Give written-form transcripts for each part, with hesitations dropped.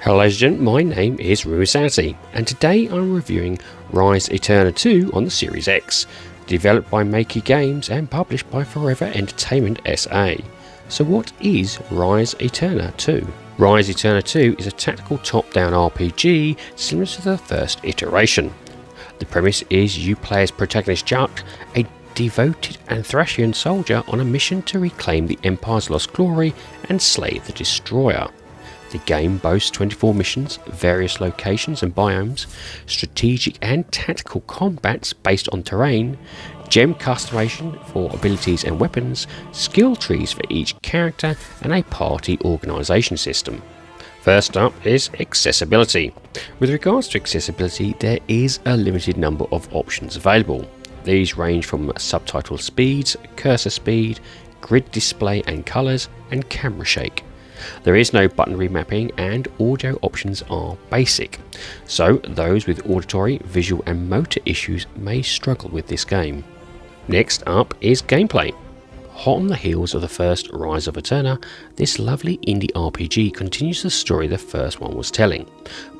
Hello ladies and gentlemen, my name is RemovableSanity, and today I'm reviewing Rise Eterna 2 on the Series X, developed by Makey Games and published by Forever Entertainment SA. So what is Rise Eterna 2? Rise Eterna 2 is a tactical top-down RPG similar to the first iteration. The premise is you play as protagonist Juck, a devoted Anthrasian soldier on a mission to reclaim the Empire's lost glory and slay the Destroyer. The game boasts 24 missions, various locations and biomes, strategic and tactical combats based on terrain, gem customization for abilities and weapons, skill trees for each character, and a party organisation system. First up is accessibility. With regards to accessibility, there is a limited number of options available. These range from subtitle speeds, cursor speed, grid display and colours, and camera shake. There is no button remapping and audio options are basic, so those with auditory, visual and motor issues may struggle with this game. Next up is gameplay. Hot on the heels of the first Rise of Eterna, this lovely indie RPG continues the story the first one was telling,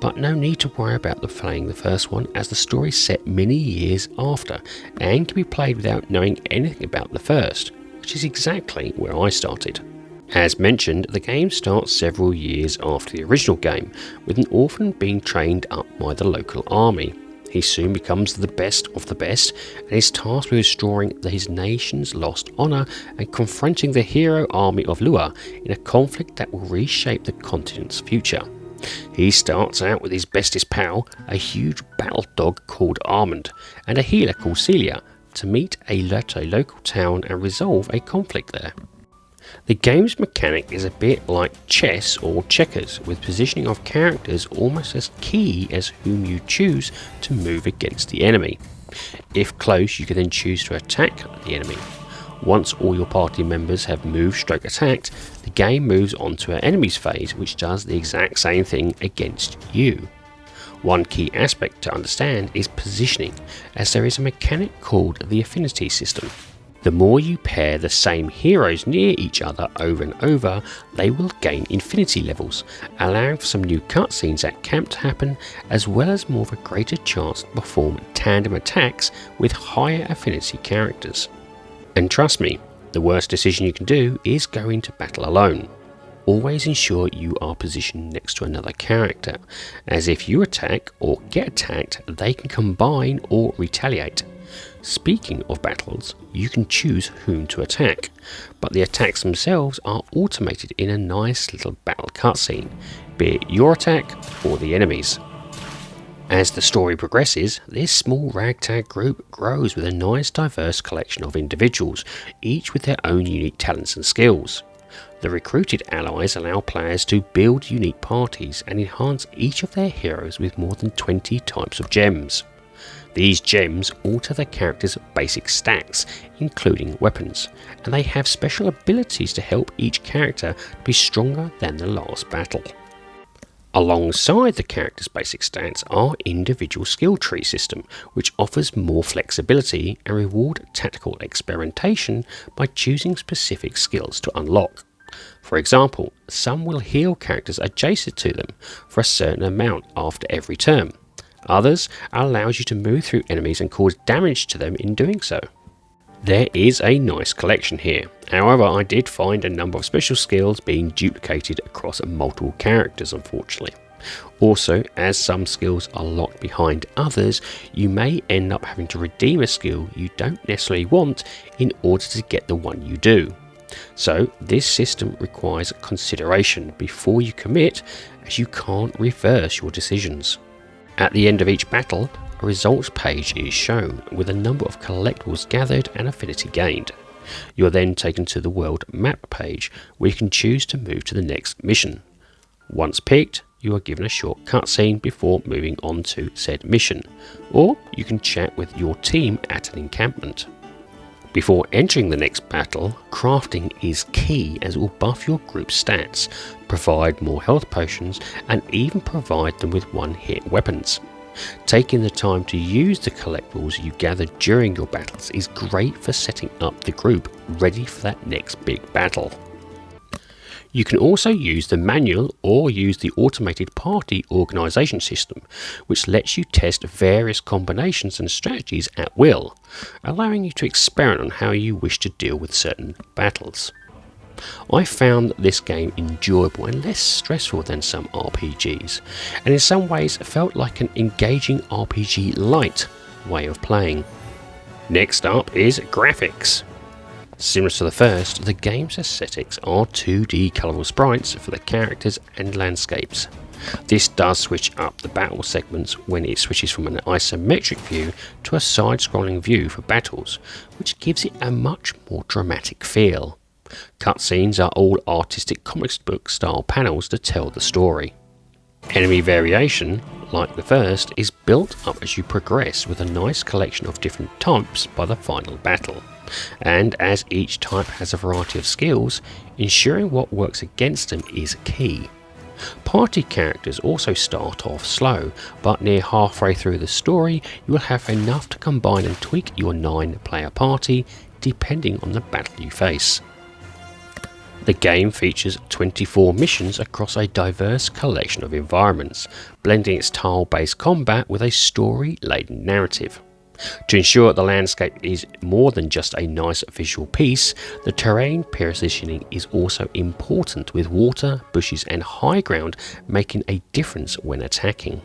but no need to worry about playing the first one as the story is set many years after and can be played without knowing anything about the first, which is exactly where I started. As mentioned, the game starts several years after the original game, with an orphan being trained up by the local army. He soon becomes the best of the best and is tasked with restoring his nation's lost honour and confronting the hero army of Lua in a conflict that will reshape the continent's future. He starts out with his bestest pal, a huge battle dog called Armand, and a healer called Celia, to meet a local town and resolve a conflict there. The game's mechanic is a bit like chess or checkers, with positioning of characters almost as key as whom you choose to move against the enemy. If close, you can then choose to attack the enemy. Once all your party members have moved/attacked, the game moves on to an enemy's phase, which does the exact same thing against you. One key aspect to understand is positioning, as there is a mechanic called the affinity system. The more you pair the same heroes near each other over and over, they will gain infinity levels, allowing for some new cutscenes at camp to happen, as well as more of a greater chance to perform tandem attacks with higher affinity characters. And trust me, the worst decision you can do is go into battle alone. Always ensure you are positioned next to another character, as if you attack or get attacked, they can combine or retaliate. Speaking of battles, you can choose whom to attack, but the attacks themselves are automated in a nice little battle cutscene, be it your attack or the enemy's. As the story progresses, this small ragtag group grows with a nice diverse collection of individuals, each with their own unique talents and skills. The recruited allies allow players to build unique parties and enhance each of their heroes with more than 20 types of gems. These gems alter the character's basic stats, including weapons, and they have special abilities to help each character be stronger than the last battle. Alongside the character's basic stats are individual skill tree system, which offers more flexibility and reward tactical experimentation by choosing specific skills to unlock. For example, some will heal characters adjacent to them for a certain amount after every turn. Others allows you to move through enemies and cause damage to them in doing so. There is a nice collection here, however I did find a number of special skills being duplicated across multiple characters unfortunately. Also, as some skills are locked behind others, you may end up having to redeem a skill you don't necessarily want in order to get the one you do. So this system requires consideration before you commit, as you can't reverse your decisions. At the end of each battle, a results page is shown with a number of collectibles gathered and affinity gained. You are then taken to the world map page where you can choose to move to the next mission. Once picked, you are given a short cutscene before moving on to said mission, or you can chat with your team at an encampment. Before entering the next battle, crafting is key as it will buff your group's stats, provide more health potions and even provide them with one-hit weapons. Taking the time to use the collectibles you gather during your battles is great for setting up the group ready for that next big battle. You can also use the manual or use the automated party organisation system, which lets you test various combinations and strategies at will, allowing you to experiment on how you wish to deal with certain battles. I found this game enjoyable and less stressful than some RPGs, and in some ways felt like an engaging RPG light way of playing. Next up is graphics. Similar to the first, the game's aesthetics are 2D colourful sprites for the characters and landscapes. This does switch up the battle segments when it switches from an isometric view to a side-scrolling view for battles, which gives it a much more dramatic feel. Cutscenes are all artistic comic book style panels to tell the story. Enemy variation, like the first, is built up as you progress with a nice collection of different types by the final battle. And as each type has a variety of skills, ensuring what works against them is key. Party characters also start off slow, but near halfway through the story you will have enough to combine and tweak your 9-player party depending on the battle you face. The game features 24 missions across a diverse collection of environments, blending its tile-based combat with a story-laden narrative. To ensure the landscape is more than just a nice visual piece, the terrain positioning is also important, with water, bushes and high ground making a difference when attacking.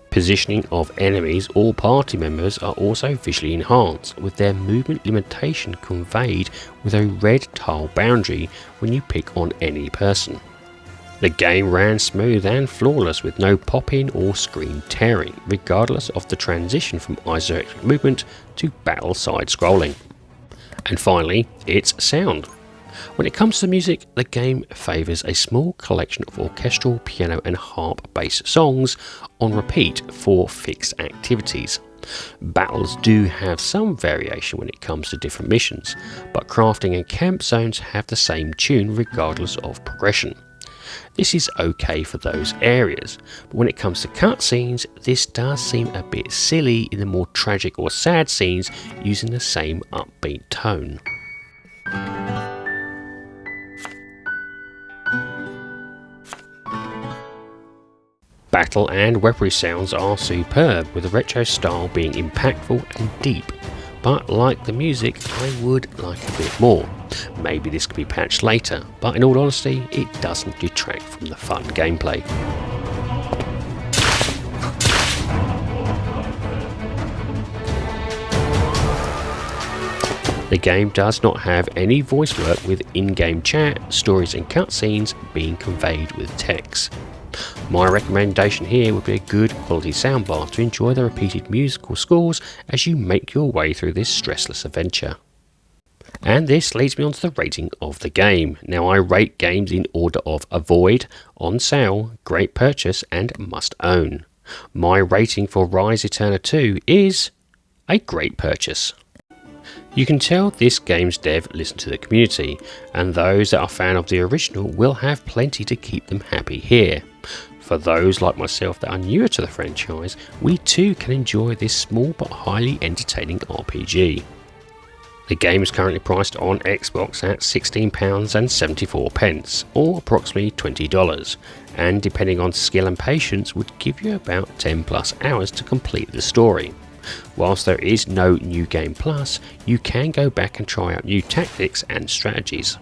Positioning of enemies or party members are also visually enhanced, with their movement limitation conveyed with a red tile boundary when you pick on any person. The game ran smooth and flawless with no pop-in or screen tearing, regardless of the transition from isometric movement to battle side scrolling. And finally, its sound. When it comes to music, the game favours a small collection of orchestral, piano and harp-based songs on repeat for fixed activities. Battles do have some variation when it comes to different missions, but crafting and camp zones have the same tune regardless of progression. This is okay for those areas, but when it comes to cutscenes, this does seem a bit silly in the more tragic or sad scenes using the same upbeat tone. Battle and weaponry sounds are superb, with the retro style being impactful and deep, but like the music, I would like a bit more. Maybe this could be patched later, but in all honesty, it doesn't detract from the fun gameplay. The game does not have any voice work, with in-game chat, stories and cutscenes being conveyed with text. My recommendation here would be a good quality soundbar to enjoy the repeated musical scores as you make your way through this stressless adventure. And this leads me on to the rating of the game. Now, I rate games in order of avoid, on sale, great purchase and must own. My rating for Rise Eterna 2 is a great purchase. You can tell this game's dev listen to the community, and those that are fan of the original will have plenty to keep them happy here. For those like myself that are newer to the franchise, we too can enjoy this small but highly entertaining RPG. The game is currently priced on Xbox at £16.74, or approximately $20, and depending on skill and patience would give you about 10 plus hours to complete the story. Whilst there is no New Game Plus, you can go back and try out new tactics and strategies.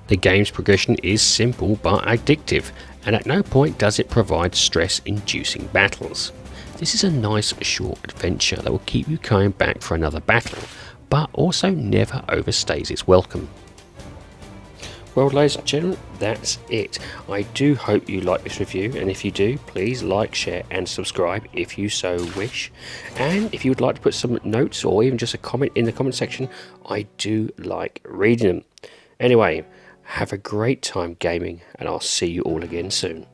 The game's progression is simple but addictive, and at no point does it provide stress-inducing battles. This is a nice short adventure that will keep you coming back for another battle, but also never overstays its welcome. Well, ladies and gentlemen, that's it. I do hope you like this review, and if you do, please like, share and subscribe if you so wish. And if you would like to put some notes or even just a comment in the comment section, I do like reading them. Anyway, have a great time gaming, and I'll see you all again soon.